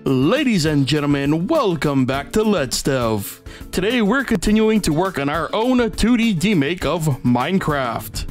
Ladies and gentlemen, welcome back to Let's Dev. Today we're continuing to work on our own 2D demake of Minecraft.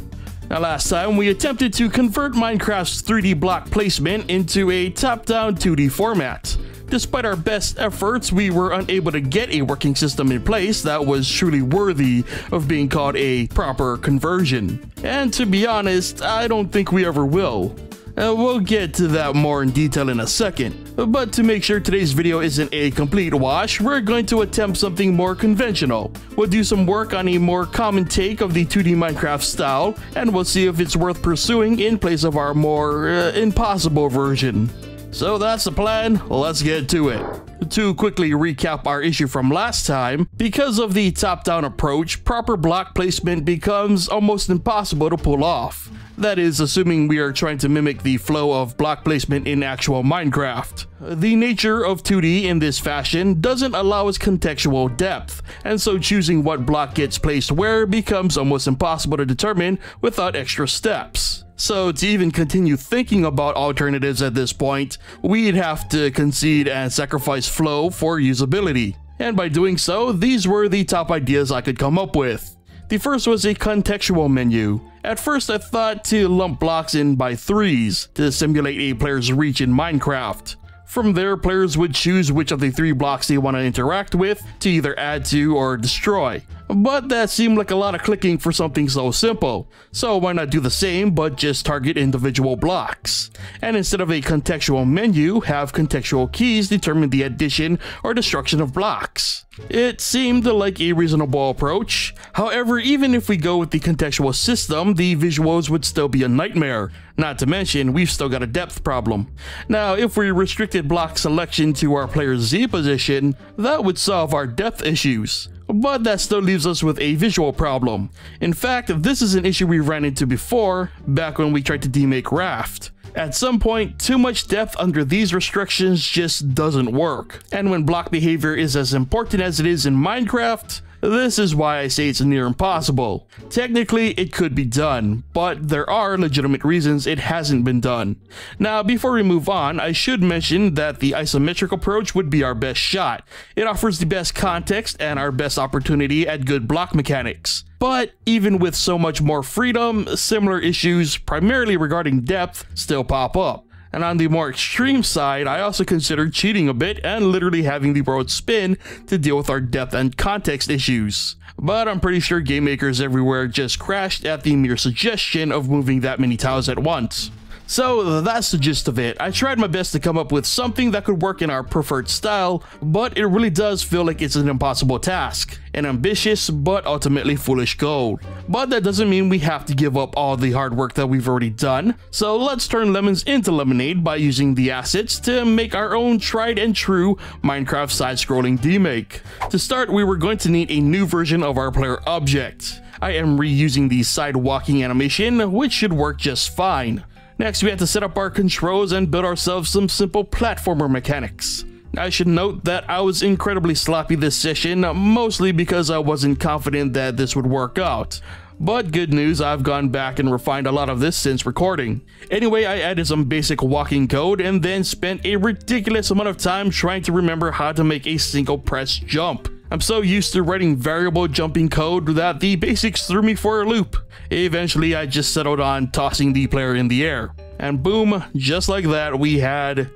Now last time we attempted to convert Minecraft's 3D block placement into a top-down 2D format. Despite our best efforts, we were unable to get a working system in place that was truly worthy of being called a proper conversion. And to be honest, I don't think we ever will. We'll get to that more in detail in a second, but to make sure today's video isn't a complete wash, we're going to attempt something more conventional. We'll do some work on a more common take of the 2D Minecraft style, and we'll see if it's worth pursuing in place of our more impossible version. So that's the plan, let's get to it. To quickly recap our issue from last time, because of the top-down approach, proper block placement becomes almost impossible to pull off. That is, assuming we are trying to mimic the flow of block placement in actual Minecraft. The nature of 2D in this fashion doesn't allow us contextual depth, and so choosing what block gets placed where becomes almost impossible to determine without extra steps. So to even continue thinking about alternatives at this point, we'd have to concede and sacrifice flow for usability. And by doing so, these were the top ideas I could come up with. The first was a contextual menu. At first I thought to lump blocks in by threes to simulate a player's reach in Minecraft. From there, players would choose which of the 3 blocks they want to interact with to either add to or destroy. But that seemed like a lot of clicking for something so simple, so why not do the same but just target individual blocks? And instead of a contextual menu, have contextual keys determine the addition or destruction of blocks. It seemed like a reasonable approach. However, even if we go with the contextual system, the visuals would still be a nightmare. Not to mention, we've still got a depth problem. Now, if we restricted block selection to our player's Z position, that would solve our depth issues. But that still leaves us with a visual problem. In fact, this is an issue we ran into before, back when we tried to demake Raft. At some point, too much depth under these restrictions just doesn't work. And when block behavior is as important as it is in Minecraft, this is why I say it's near impossible. Technically, it could be done, but there are legitimate reasons it hasn't been done. Now, before we move on, I should mention that the isometric approach would be our best shot. It offers the best context and our best opportunity at good block mechanics. But even with so much more freedom, similar issues, primarily regarding depth, still pop up. And on the more extreme side, I also considered cheating a bit and literally having the world spin to deal with our depth and context issues. But I'm pretty sure game makers everywhere just crashed at the mere suggestion of moving that many tiles at once. So that's the gist of it. I tried my best to come up with something that could work in our preferred style, but it really does feel like it's an impossible task. An ambitious but ultimately foolish goal. But that doesn't mean we have to give up all the hard work that we've already done. So let's turn lemons into lemonade by using the assets to make our own tried and true Minecraft side-scrolling demake. To start, we were going to need a new version of our player object. I am reusing the side walking animation, which should work just fine. Next, we had to set up our controls and build ourselves some simple platformer mechanics. I should note that I was incredibly sloppy this session, mostly because I wasn't confident that this would work out. But good news, I've gone back and refined a lot of this since recording. Anyway, I added some basic walking code and then spent a ridiculous amount of time trying to remember how to make a single press jump. I'm so used to writing variable jumping code that the basics threw me for a loop. Eventually, I just settled on tossing the player in the air. And boom, just like that, we had...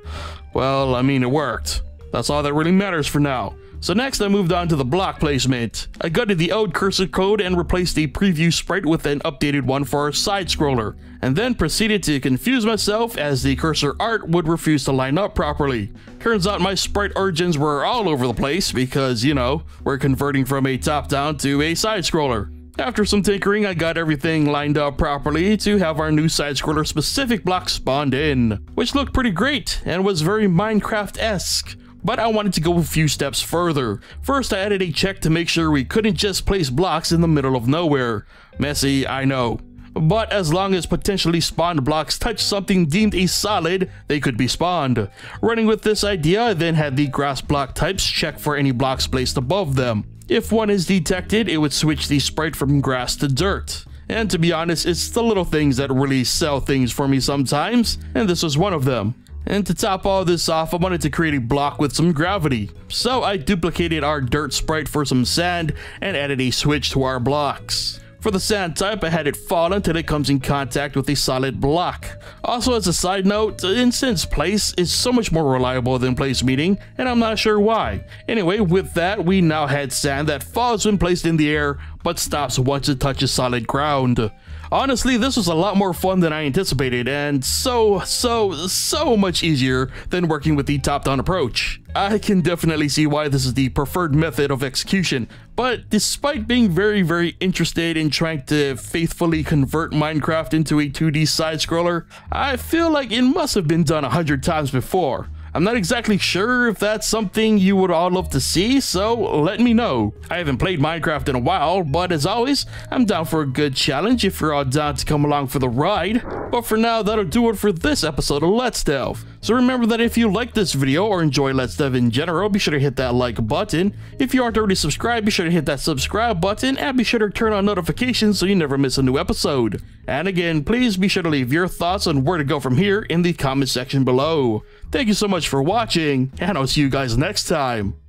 well, I mean, it worked. That's all that really matters for now. So next I moved on to the block placement. I gutted the old cursor code and replaced the preview sprite with an updated one for our side scroller, and then proceeded to confuse myself as the cursor art would refuse to line up properly. Turns out my sprite origins were all over the place because, you know, we're converting from a top-down to a side scroller. After some tinkering, I got everything lined up properly to have our new side-scroller specific block spawned in, which looked pretty great and was very Minecraft-esque. But I wanted to go a few steps further. First, I added a check to make sure we couldn't just place blocks in the middle of nowhere. Messy, I know. But as long as potentially spawned blocks touch something deemed a solid, they could be spawned. Running with this idea, I then had the grass block types check for any blocks placed above them. If one is detected, it would switch the sprite from grass to dirt. And to be honest, it's the little things that really sell things for me sometimes, and this was one of them. And to top all this off, I wanted to create a block with some gravity. So I duplicated our dirt sprite for some sand and added a switch to our blocks. For the sand type, I had it fall until it comes in contact with a solid block. Also, as a side note, Incense Place is so much more reliable than Place Meeting, and I'm not sure why. Anyway, with that, we now had sand that falls when placed in the air, but stops once it touches solid ground. Honestly, this was a lot more fun than I anticipated, and so much easier than working with the top-down approach. I can definitely see why this is the preferred method of execution, but despite being very interested in trying to faithfully convert Minecraft into a 2D side-scroller, I feel like it must have been done 100 times before. I'm not exactly sure if that's something you would all love to see, so let me know. I haven't played Minecraft in a while, but as always, I'm down for a good challenge if you're all down to come along for the ride. But for now, that'll do it for this episode of Let's Delve. So remember that if you like this video or enjoy Let's Delve in general, be sure to hit that like button. If you aren't already subscribed, be sure to hit that subscribe button and be sure to turn on notifications so you never miss a new episode. And again, please be sure to leave your thoughts on where to go from here in the comment section below. Thank you so much for watching, and I'll see you guys next time.